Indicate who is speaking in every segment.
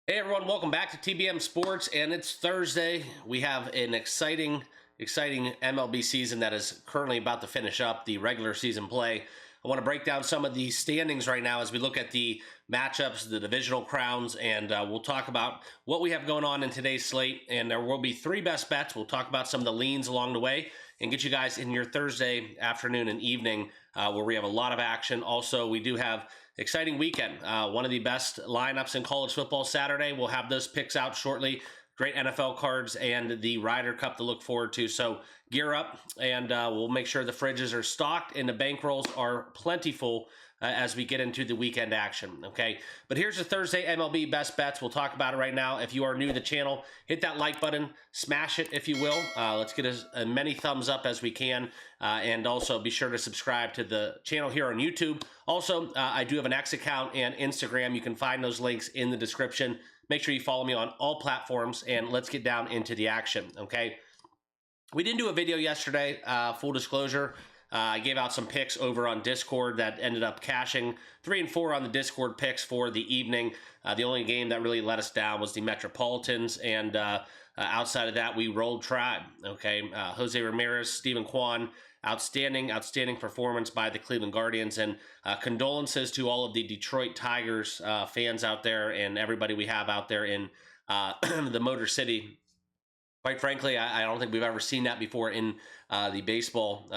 Speaker 1: Hey everyone, welcome back to TBM Sports, and it's Thursday. We have an exciting MLB season that is currently about to finish up the regular season play. I want to break down some of the standings right now as we look at the matchups, the divisional crowns, and we'll talk about what we have going on in today's slate. And there will be three best bets. We'll talk about some of the leans along the way and get you guys in your Thursday afternoon and evening where we have a lot of action. Also, we do have exciting weekend. One of the best lineups in college football Saturday. We'll have those picks out shortly. Great NFL cards and the Ryder Cup to look forward to. So gear up, and we'll make sure the fridges are stocked and the bankrolls are plentiful as we get into the weekend action, okay? But here's the Thursday MLB best bets. We'll talk about it right now. If you are new to the channel, hit that like button, smash it if you will. Let's get as many thumbs up as we can, and also be sure to subscribe to the channel here on YouTube. Also, I do have an X account and Instagram. You can find those links in the description. Make sure you follow me on all platforms, and let's get down into the action, okay? We didn't do a video yesterday, full disclosure. I gave out some picks over on Discord that ended up cashing 3 and 4 on the Discord picks for the evening. The only game that really let us down was the Metropolitans, and outside of that, we rolled Tribe, okay? Jose Ramirez, Stephen Kwan, outstanding performance by the Cleveland Guardians, and condolences to all of the Detroit Tigers fans out there and everybody we have out there in the Motor City. Quite frankly, I don't think we've ever seen that before in the baseball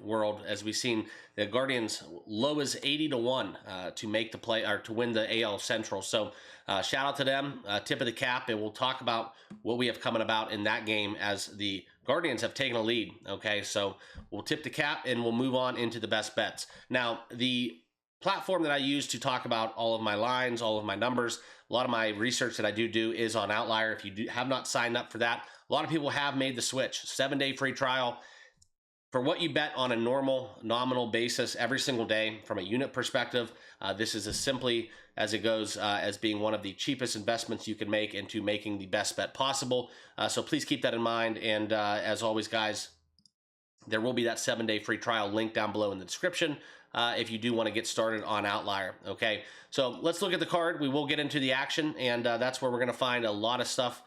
Speaker 1: world, as we've seen the Guardians low as 80-1 to make the play or to win the AL Central. So shout out to them, tip of the cap, and we'll talk about what we have coming about in that game as the Guardians have taken a lead. Okay, so we'll tip the cap and we'll move on into the best bets. Now, the platform that I use to talk about all of my lines, all of my numbers, a lot of my research that I do is on Outlier. If you have not signed up for that, a lot of people have made the switch. 7-day free trial for what you bet on a normal nominal basis every single day from a unit perspective. This is as simply as it goes, as being one of the cheapest investments you can make into making the best bet possible. So please keep that in mind. And as always, guys, there will be that 7-day free trial link down below in the description if you do want to get started on Outlier. Okay, so let's look at the card. We will get into the action, and that's where we're going to find a lot of stuff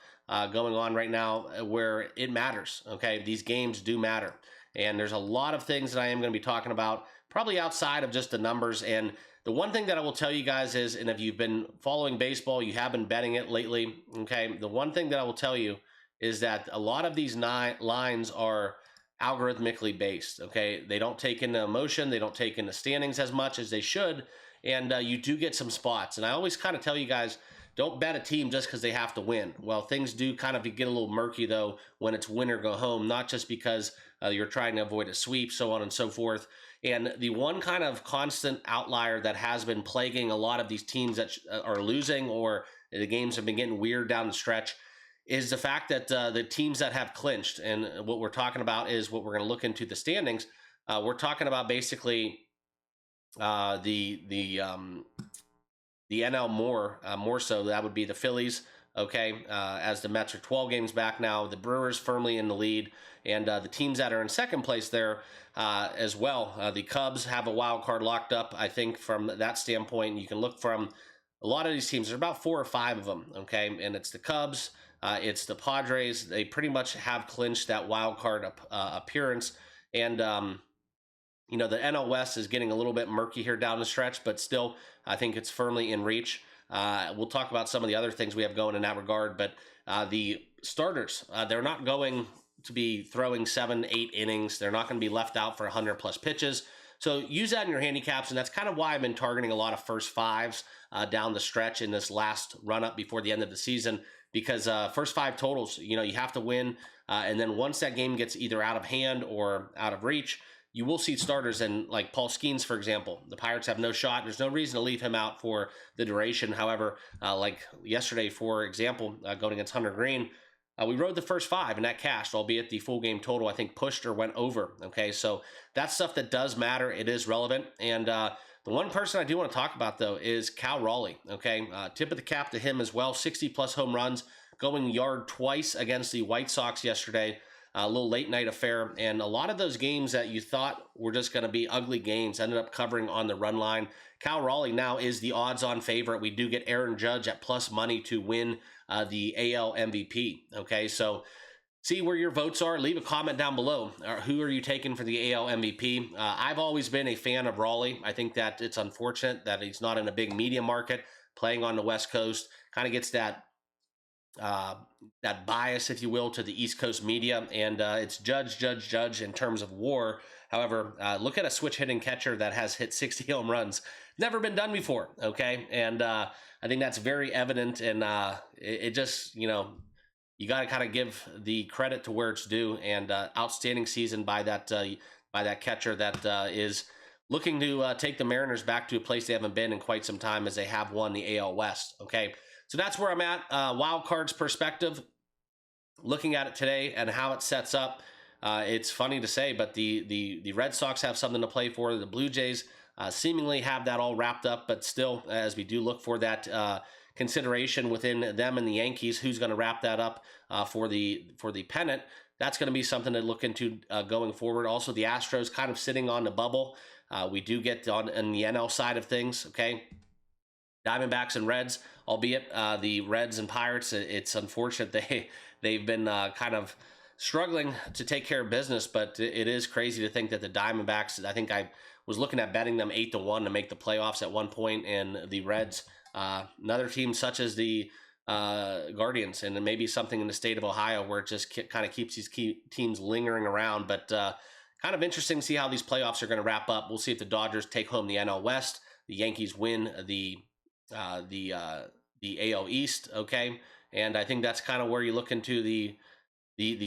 Speaker 1: going on right now where it matters. Okay, these games do matter, and there's a lot of things that I am going to be talking about, probably outside of just the numbers. And the one thing that I will tell you guys is, and if you've been following baseball, you have been betting it lately, okay, the one thing that I will tell you is that a lot of these lines are algorithmically based, okay? They don't take into emotion, they don't take into standings as much as they should, and you do get some spots. And I always kind of tell you guys, don't bet a team just because they have to win. Well, things do kind of get a little murky, though, when it's win or go home, not just because you're trying to avoid a sweep, so on and so forth. And the one kind of constant outlier that has been plaguing a lot of these teams that are losing, or the games have been getting weird down the stretch, is the fact that the teams that have clinched, and what we're talking about is what we're going to look into the standings. We're talking about basically the NL more so. That would be the Phillies, okay, as the Mets are 12 games back now. The Brewers firmly in the lead, and the teams that are in second place there as well. The Cubs have a wild card locked up, I think, from that standpoint. You can look from a lot of these teams. There's about 4 or 5 of them, okay, and it's the Cubs, it's the Padres. They pretty much have clinched that wild card appearance, and you know, the NL West is getting a little bit murky here down the stretch, but still, I think it's firmly in reach. We'll talk about some of the other things we have going in that regard, but the starters, they're not going to be throwing 7-8 innings. They're not going to be left out for 100+ pitches. So use that in your handicaps, and that's kind of why I've been targeting a lot of first fives down the stretch in this last run-up before the end of the season, because first 5 totals, you know, you have to win, and then once that game gets either out of hand or out of reach, you will see starters, and like Paul Skeens, for example, the Pirates have no shot. There's no reason to leave him out for the duration. However, like yesterday, for example, going against Hunter Green, we rode the first 5, and that cashed, albeit the full game total, I think, pushed or went over. Okay, so that's stuff that does matter. It is relevant. And the one person I do want to talk about, though, is Cal Raleigh. Okay, tip of the cap to him as well. 60+ home runs, going yard twice against the White Sox yesterday. a little late night affair. And a lot of those games that you thought were just going to be ugly games ended up covering on the run line. Cal Raleigh now is the odds-on favorite. We do get Aaron Judge at plus money to win the AL MVP. Okay, so see where your votes are. Leave a comment down below. Who are you taking for the AL MVP? I've always been a fan of Raleigh. I think that it's unfortunate that he's not in a big media market, playing on the West Coast. Kind of gets that bias, if you will, to the East Coast media, and it's Judge in terms of WAR. However, look at a switch hitting catcher that has hit 60 home runs. Never been done before, okay? And I think that's very evident, and it just, you know, you got to kind of give the credit to where it's due, and outstanding season by that catcher that is looking to take the Mariners back to a place they haven't been in quite some time, as they have won the AL West, okay? So that's where I'm at. Wild cards perspective, looking at it today and how it sets up. It's funny to say, but the Red Sox have something to play for. The Blue Jays seemingly have that all wrapped up, but still, as we do look for that consideration within them and the Yankees, who's going to wrap that up for the pennant. That's going to be something to look into going forward. Also, the Astros kind of sitting on the bubble. We do get on the NL side of things, okay? Diamondbacks and Reds, albeit the Reds and Pirates, it's unfortunate they've been kind of struggling to take care of business, but it is crazy to think that the Diamondbacks, I think I was looking at betting them 8-1 to make the playoffs at one point, and the Reds, another team such as the Guardians, and maybe something in the state of Ohio where it just kind of keeps these key teams lingering around, but kind of interesting to see how these playoffs are going to wrap up. We'll see if the Dodgers take home the NL West, the Yankees win the AL East, okay? And I think that's kind of where you look into the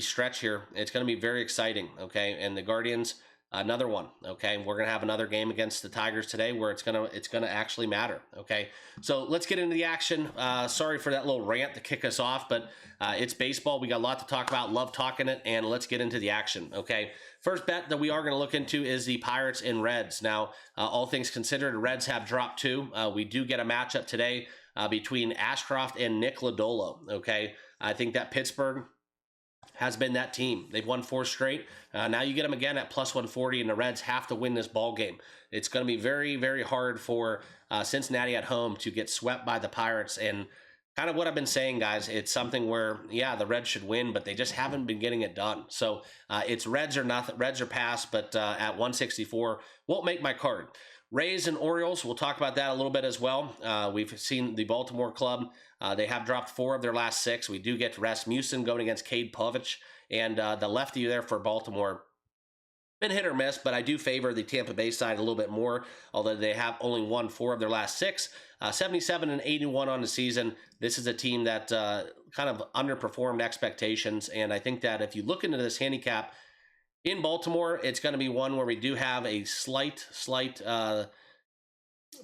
Speaker 1: stretch here. It's going to be very exciting, okay? And the Guardians, another one, okay? We're going to have another game against the Tigers today where it's going to actually matter, okay? So let's get into the action. Sorry for that little rant to kick us off, but it's baseball. We got a lot to talk about. Love talking it, and let's get into the action, okay? First bet that we are going to look into is the Pirates and Reds. Now, all things considered, the Reds have dropped 2. We do get a matchup today between Ashcroft and Nick Lodolo, okay? I think that Pittsburgh has been that team. They've won 4 straight. Now you get them again at plus 140, and the Reds have to win this ball game. It's going to be very, very hard for Cincinnati at home to get swept by the Pirates. And kind of what I've been saying, guys, it's something where, yeah, the Reds should win, but they just haven't been getting it done. So it's Reds or nothing, Reds or pass, but at 164, won't make my card. Rays and Orioles, we'll talk about that a little bit as well. We've seen the Baltimore club. They have dropped 4 of their last 6. We do get Rasmussen going against Cade Povich, and the lefty there for Baltimore. Been hit or miss, but I do favor the Tampa Bay side a little bit more, although they have only won 4 of their last 6. 77 and 81 on the season. This is a team that kind of underperformed expectations, and I think that if you look into this handicap in Baltimore, it's going to be one where we do have a slight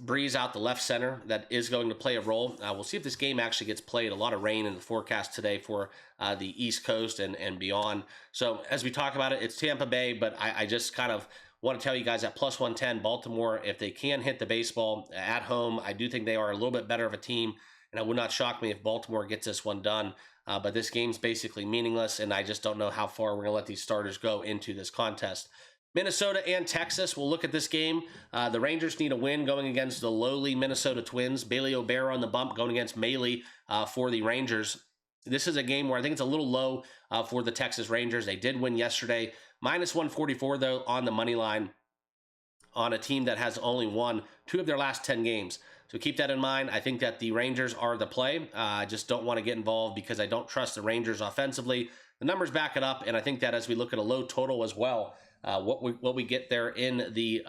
Speaker 1: breeze out the left center that is going to play a role. We'll see if this game actually gets played. A lot of rain in the forecast today for the East Coast and beyond. So as we talk about it, it's Tampa Bay, but I just kind of want to tell you guys at plus 110, Baltimore, if they can hit the baseball at home, I do think they are a little bit better of a team, and it would not shock me if Baltimore gets this one done. But this game's basically meaningless, and I just don't know how far we're going to let these starters go into this contest. Minnesota and Texas, we'll look at this game. The Rangers need a win going against the lowly Minnesota Twins. Bailey O'Bear on the bump going against Maley for the Rangers. This is a game where I think it's a little low for the Texas Rangers. They did win yesterday. Minus 144, though, on the money line on a team that has only won 2 of their last 10 games. So keep that in mind. I think that the Rangers are the play. I just don't want to get involved because I don't trust the Rangers offensively. The numbers back it up, and I think that as we look at a low total as well, what we get there in the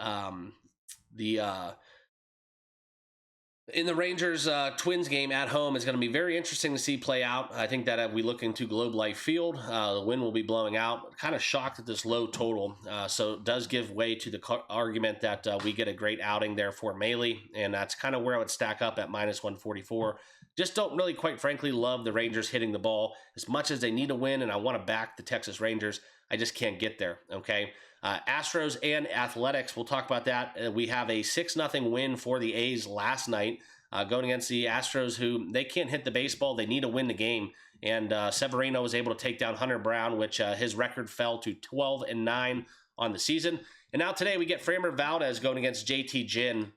Speaker 1: Rangers Twins game at home is going to be very interesting to see play out. I think that if we look into Globe Life Field, the wind will be blowing out. Kind of shocked at this low total, so it does give way to the argument that we get a great outing there for Maley, and that's kind of where I would stack up at minus 144. Just don't really, quite frankly, love the Rangers hitting the ball as much as they need a win, and I want to back the Texas Rangers. I just can't get there, okay? Astros and Athletics, we'll talk about that. We have a 6-0 win for the A's last night. going against the Astros, who they can't hit the baseball. They need to win the game. And Severino was able to take down Hunter Brown, which his record fell to 12-9 on the season. And now today we get Framber Valdez going against JT Ginn.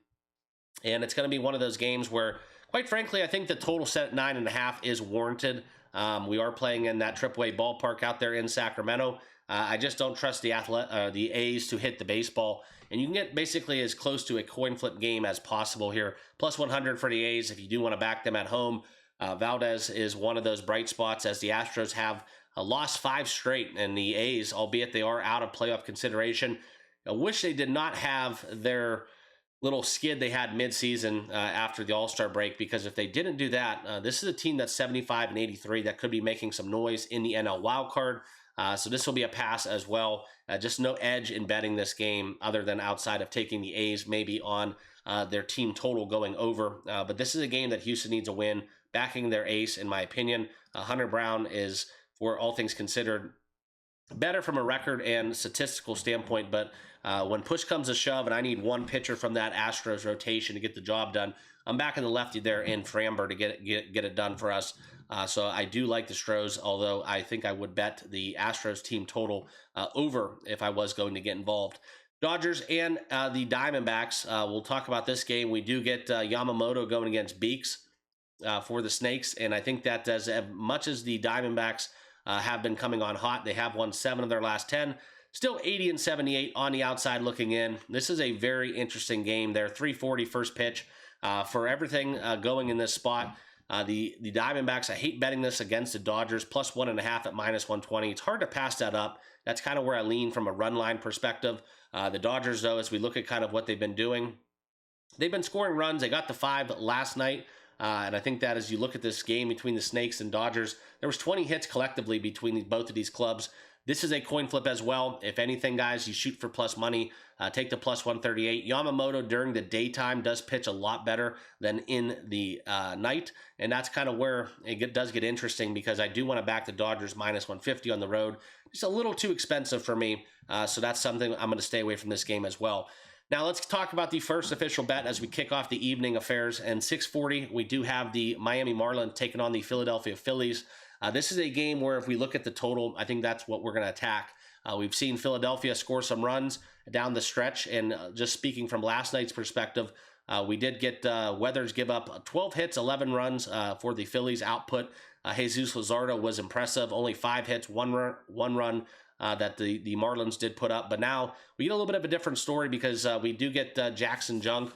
Speaker 1: And it's going to be one of those games where, quite frankly, I think the total set at 9.5 is warranted. We are playing in that AAA ballpark out there in Sacramento. I just don't trust the A's to hit the baseball. And you can get basically as close to a coin flip game as possible here. Plus 100 for the A's if you do want to back them at home. Valdez is one of those bright spots, as the Astros have lost 5 straight, and the A's, albeit they are out of playoff consideration, I wish they did not have their little skid they had midseason after the All-Star break, because if they didn't do that, this is a team that's 75-83 that could be making some noise in the NL wildcard. So this will be a pass as well. Just no edge in betting this game other than outside of taking the A's maybe on their team total going over. But this is a game that Houston needs a win, backing their ace, in my opinion. Hunter Brown is, for all things considered, better from a record and statistical standpoint, but when push comes to shove and I need one pitcher from that Astros rotation to get the job done, I'm backing the lefty there in Framber to get it done for us. So I do like the Stros, although I think I would bet the Astros team total over if I was going to get involved. Dodgers and the Diamondbacks, we'll talk about this game. We do get Yamamoto going against Beeks for the Snakes, and I think that as much as the Diamondbacks have been coming on hot, they have won 7 of their last 10. Still 80-78 on the outside looking in. This is a very interesting game there. 3:40 first pitch. For everything going in this spot, the Diamondbacks, I hate betting this against the Dodgers, plus 1.5 at -120. It's hard to pass that up. That's kind of where I lean from a run line perspective. The Dodgers, though, as we look at kind of what they've been doing, they've been scoring runs. They got to 5 last night. And I think that as you look at this game between the Snakes and Dodgers, there was 20 hits collectively between both of these clubs. This is a coin flip as well. If anything, guys, you shoot for plus money. Take the plus 138. Yamamoto during the daytime does pitch a lot better than in the night. And that's kind of where it does get interesting, because I do want to back the Dodgers minus 150 on the road. Just a little too expensive for me. So that's something I'm going to stay away from this game as well. Now let's talk about the first official bet as we kick off the evening affairs. And 6:40, we do have the Miami Marlins taking on the Philadelphia Phillies. This is a game where if we look at the total, I think that's what we're going to attack. We've seen Philadelphia score some runs down the stretch, and just speaking from last night's perspective, we did get Weathers give up 12 hits, 11 runs for the Phillies output. Jesus Luzardo was impressive, only 5 hits, one run that the Marlins did put up. But now we get a little bit of a different story, because we do get Jackson Junk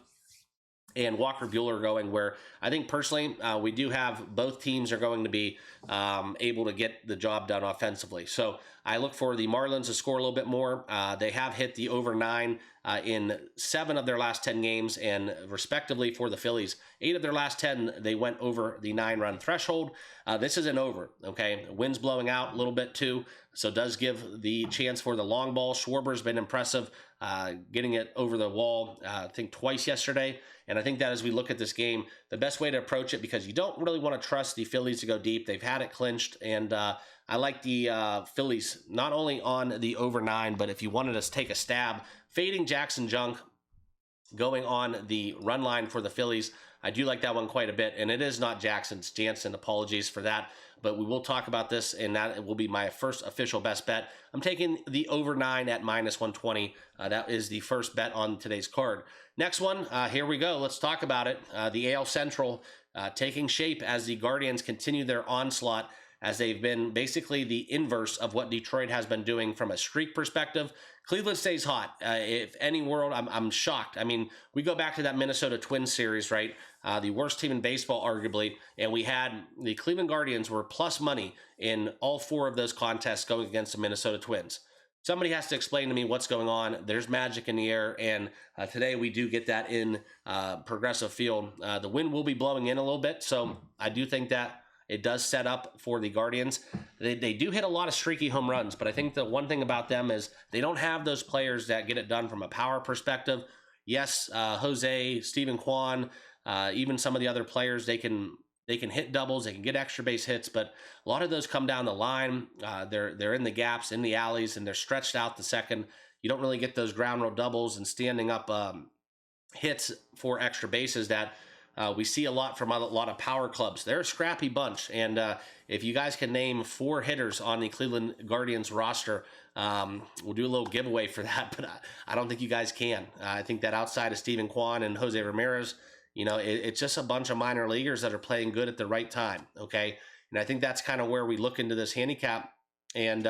Speaker 1: and Walker Buehler going, where I think personally we do have both teams are going to be able to get the job done offensively. So I look for the Marlins to score a little bit more. They have hit the over 9 in 7 of their last 10 games, and respectively for the Phillies, 8 of their last 10, they went over the 9-run threshold. This is an over, okay? Wind's blowing out a little bit too, so it does give the chance for the long ball. Schwarber's been impressive, getting it over the wall, I think twice yesterday. And I think that as we look at this game, the best way to approach it, because you don't really want to trust the Phillies to go deep. They've had it clinched, and I like the Phillies not only on the over 9, but if you wanted to take a stab, fading Jackson Junk, going on the run line for the Phillies, I do like that one quite a bit. And it is not Jackson's, Jansen. Apologies for that. But we will talk about this, and that will be my first official best bet. I'm taking the over 9 at -120. That is the first bet on today's card. Next one, here we go. Let's talk about it. The AL Central taking shape as the Guardians continue their onslaught, as they've been basically the inverse of what Detroit has been doing from a streak perspective. Cleveland stays hot. If any world, I'm shocked. I mean, we go back to that Minnesota Twins series, right? The worst team in baseball, arguably, and we had the Cleveland Guardians were plus money in all 4 of those contests going against the Minnesota Twins. Somebody has to explain to me what's going on. There's magic in the air, and today we do get that in Progressive Field. The wind will be blowing in a little bit, so I do think that it does set up for the Guardians. They do hit a lot of streaky home runs, but I think the one thing about them is they don't have those players that get it done from a power perspective. Yes, Jose, Stephen Kwan, even some of the other players, they can hit doubles, they can get extra base hits, but a lot of those come down the line. They're in the gaps, in the alleys, and they're stretched out the second. You don't really get those ground rule doubles and standing up hits for extra bases that We see a lot from a lot of power clubs. They're a scrappy bunch, and if you guys can name 4 hitters on the Cleveland Guardians roster, we'll do a little giveaway for that, but I don't think you guys can. I think that outside of Steven Kwan and Jose Ramirez, it's just a bunch of minor leaguers that are playing good at the right time, okay? And I think that's kind of where we look into this handicap, and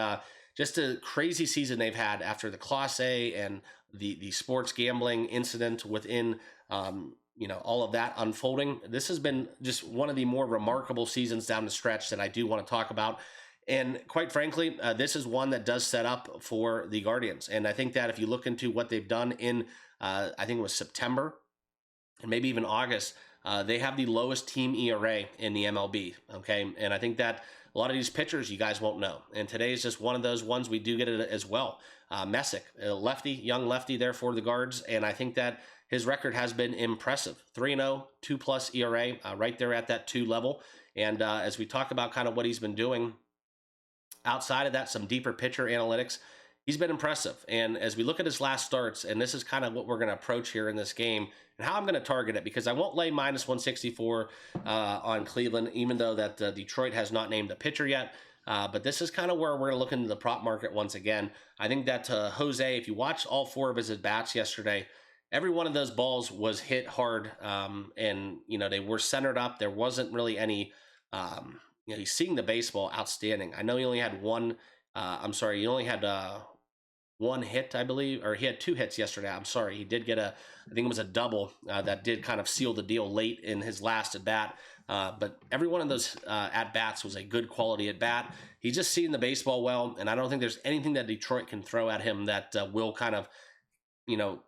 Speaker 1: just a crazy season they've had after the Class A and the sports gambling incident within all of that unfolding. This has been just one of the more remarkable seasons down the stretch that I do want to talk about. And quite frankly, this is one that does set up for the Guardians. And I think that if you look into what they've done in, I think it was September and maybe even August, they have the lowest team ERA in the MLB. Okay. And I think that a lot of these pitchers you guys won't know. And today is just one of those ones we do get it as well. Messick, a lefty, young lefty there for the Guards. And I think that his record has been impressive. 3-0, 2+ ERA, right there at that 2 level. And as we talk about kind of what he's been doing outside of that, some deeper pitcher analytics, he's been impressive. And as we look at his last starts, and this is kind of what we're going to approach here in this game, and how I'm going to target it, because I won't lay -164 on Cleveland, even though that Detroit has not named a pitcher yet. But this is kind of where we're going to look into the prop market once again. I think that Jose, if you watch all 4 of his at-bats yesterday, every one of those balls was hit hard, and they were centered up. There wasn't really any, he's seeing the baseball outstanding. I know he only had one. He only had 1 hit, I believe, or he had 2 hits yesterday. I'm sorry, he did get I think it was a double that did kind of seal the deal late in his last at bat. But every one of those at bats was a good quality at bat. He's just seeing the baseball well, and I don't think there's anything that Detroit can throw at him that will kind of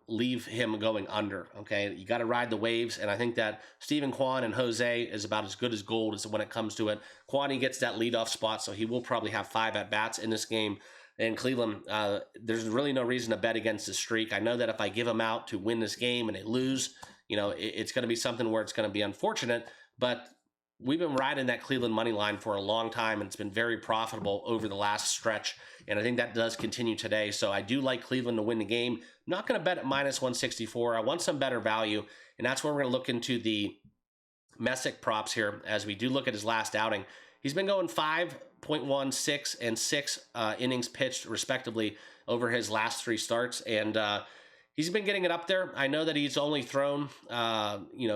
Speaker 1: leave him going under. Okay, you got to ride the waves, and I think that Steven Kwan and Jose is about as good as gold as when it comes to it. Kwan, he gets that leadoff spot, so he will probably have 5 at bats in this game. And Cleveland, there's really no reason to bet against the streak. I know that if I give them out to win this game and they lose, it's going to be something where it's going to be unfortunate. But we've been riding that Cleveland money line for a long time, and it's been very profitable over the last stretch. And I think that does continue today. So I do like Cleveland to win the game. I'm not going to bet at -164. I want some better value, and that's where we're going to look into the Messick props here as we do look at his last outing. He's been going 5.1, 6, and 6 innings pitched, respectively, over his last 3 starts. And he's been getting it up there. I know that he's only thrown,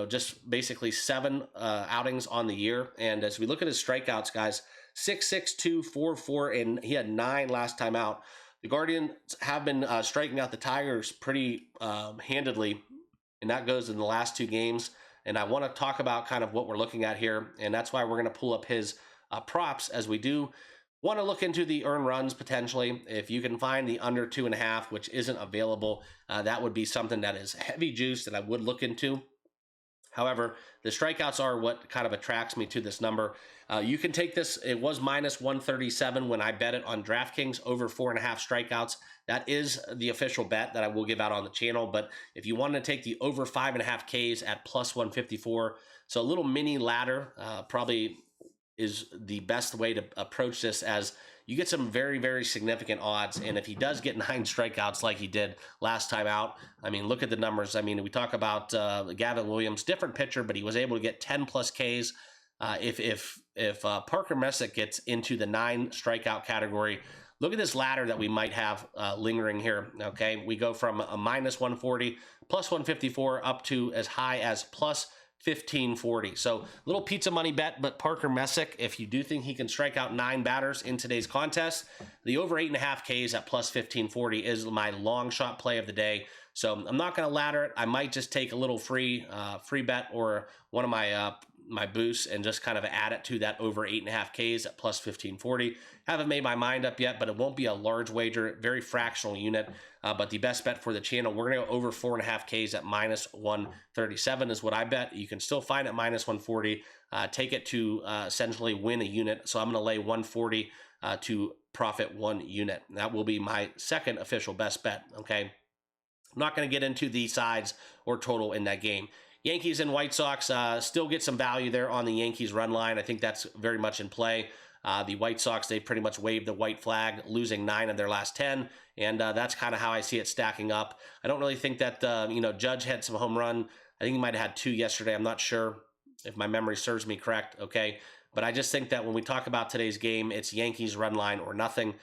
Speaker 1: just basically 7 outings on the year. And as we look at his strikeouts, guys, 6, 6, 2, 4, 4, and he had 9 last time out. The Guardians have been striking out the Tigers pretty handedly, and that goes in the last 2 games. And I want to talk about kind of what we're looking at here, and that's why we're going to pull up his props, as we do want to look into the earned runs potentially. If you can find the under 2.5, which isn't available, that would be something that is heavy juice that I would look into. However, the strikeouts are what kind of attracts me to this number. You can take this. It was -137 when I bet it on DraftKings, over 4.5 strikeouts. That is the official bet that I will give out on the channel. But if you want to take the over 5.5 Ks at +154, so a little mini ladder probably is the best way to approach this, as you get some very, very significant odds. And if he does get 9 strikeouts like he did last time out, I mean, look at the numbers. I mean, we talk about Gavin Williams, different pitcher, but he was able to get 10+ Ks. If Parker Messick gets into the 9 strikeout category, look at this ladder that we might have lingering here. Okay, we go from a -140, +154, up to as high as +1540. So little pizza money bet, but Parker Messick, if you do think he can strike out 9 batters in today's contest, the over 8.5 Ks at +1540 is my long shot play of the day. So I'm not going to ladder it. I might just take a little free bet or one of my boosts and just kind of add it to that over 8.5 Ks at +1540. Haven't made my mind up yet, but it won't be a large wager, very fractional unit. But the best bet for the channel, we're going to go over 4.5 Ks at -137 is what I bet. You can still find it -140. Take it to essentially win a unit. So I'm going to lay 140 to profit 1 unit. That will be my second official best bet. Okay. I'm not going to get into the sides or total in that game. Yankees and White Sox, still get some value there on the Yankees run line. I think that's very much in play. The White Sox, they pretty much waved the white flag, losing 9 of their last 10, and that's kind of how I see it stacking up. I don't really think that, Judge had some home run think he might have had 2 yesterday. I'm not sure if my memory serves me correct, okay? But I just think that when we talk about today's game, it's Yankees run line or nothing,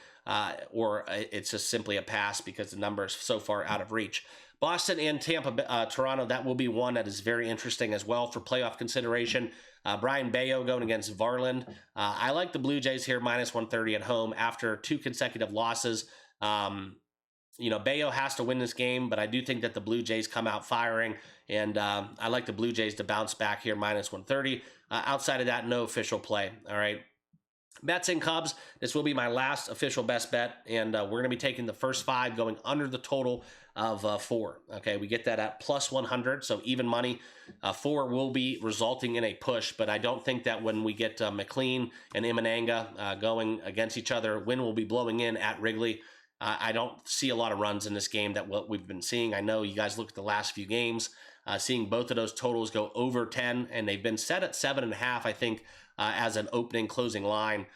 Speaker 1: or it's just simply a pass because the number is so far out of reach. Boston and Toronto, that will be one that is very interesting as well for playoff consideration. Brian Bayo going against Varland. I like the Blue Jays here, -130 at home after 2 consecutive losses. Bayo has to win this game, but I do think that the Blue Jays come out firing, and I like the Blue Jays to bounce back here, -130. Outside of that, no official play, all right? Mets and Cubs, this will be my last official best bet, and we're going to be taking the first 5 going under the total of 4. Okay, we get that at +100, so even money. 4 will be resulting in a push, but I don't think that when we get McLean and Imananga going against each other, wind will be blowing in at Wrigley. I don't see a lot of runs in this game that what we've been seeing. I know you guys look at the last few games, seeing both of those totals go over 10, and they've been set at 7.5, I think, as an opening closing line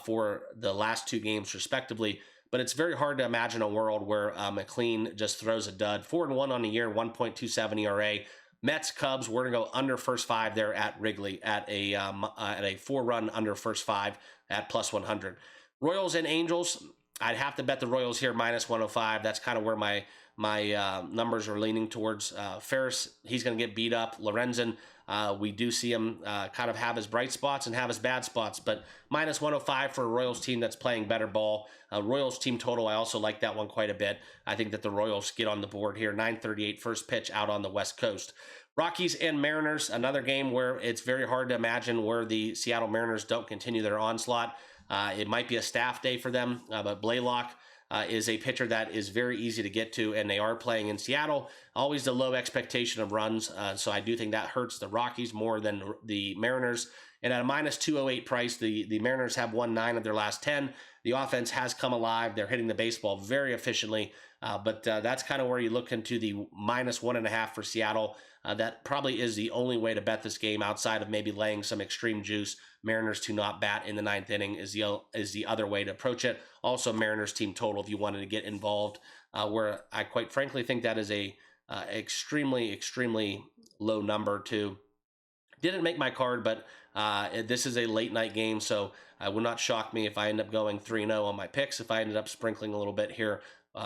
Speaker 1: for the last 2 games respectively. But it's very hard to imagine a world where McLean just throws a dud. 4-1 on the year, 1.27 ERA. Mets, Cubs, we're going to go under first 5 there at Wrigley at a 4-run under first 5 at +100. Royals and Angels, I'd have to bet the Royals here -105. That's kind of where my numbers are leaning towards. Ferris, he's going to get beat up. Lorenzen, we do see him kind of have his bright spots and have his bad spots, but -105 for a Royals team that's playing better ball. Royals team total, I also like that one quite a bit. I think that the Royals get on the board here. 9:38 first pitch out on the West Coast. Rockies and Mariners, another game where it's very hard to imagine where the Seattle Mariners don't continue their onslaught. It might be a staff day for them, but Blaylock is a pitcher that is very easy to get to, and they are playing in Seattle. Always the low expectation of runs, so I do think that hurts the Rockies more than the Mariners. And at a -208 price, the Mariners have won 9 of their last 10. The offense has come alive. They're hitting the baseball very efficiently, but that's kind of where you look into the -1.5 for Seattle. That probably is the only way to bet this game outside of maybe laying some extreme juice. Mariners to not bat in the 9th inning is the other way to approach it. Also, Mariners team total if you wanted to get involved, where I quite frankly think that is a extremely low number too. Didn't make my card, but this is a late night game, so it would not shock me if I end up going 3-0 on my picks, if I ended up sprinkling a little bit here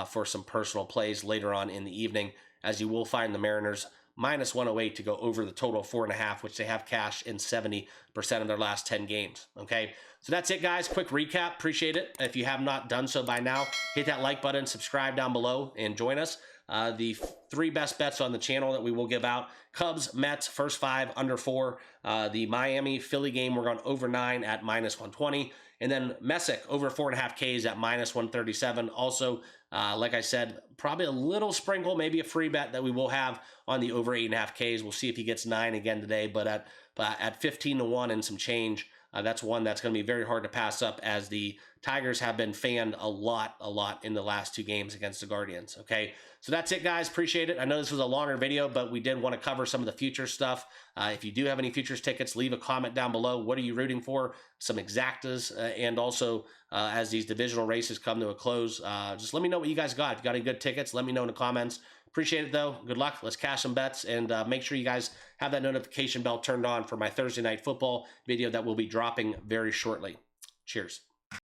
Speaker 1: for some personal plays later on in the evening, as you will find the Mariners -108 to go over the total of 4.5, which they have cashed in 70% of their last 10 games. Okay, so that's it, guys. Quick recap. Appreciate it. If you have not done so by now, hit that like button, subscribe down below, and join us. The 3 best bets on the channel that we will give out: Cubs, Mets, first 5, under 4. The Miami Philly game, we're going over 9 at -120. And then Messick over 4.5 Ks at -137. Also, like I said, probably a little sprinkle, maybe a free bet that we will have on the over 8.5 Ks. We'll see if he gets 9 again today, but at 15-1 and some change, that's one that's going to be very hard to pass up, as the Tigers have been fanned a lot in the last 2 games against the Guardians. Okay, so that's it, guys. Appreciate it. I know this was a longer video, but we did want to cover some of the future stuff. If you do have any futures tickets, leave a comment down below. What are you rooting for? Some exactas, and also as these divisional races come to a close, just let me know what you guys got. If you got any good tickets, let me know in the comments. Appreciate it, though. Good luck. Let's cash some bets, and make sure you guys have that notification bell turned on for my Thursday Night Football video that will be dropping very shortly. Cheers.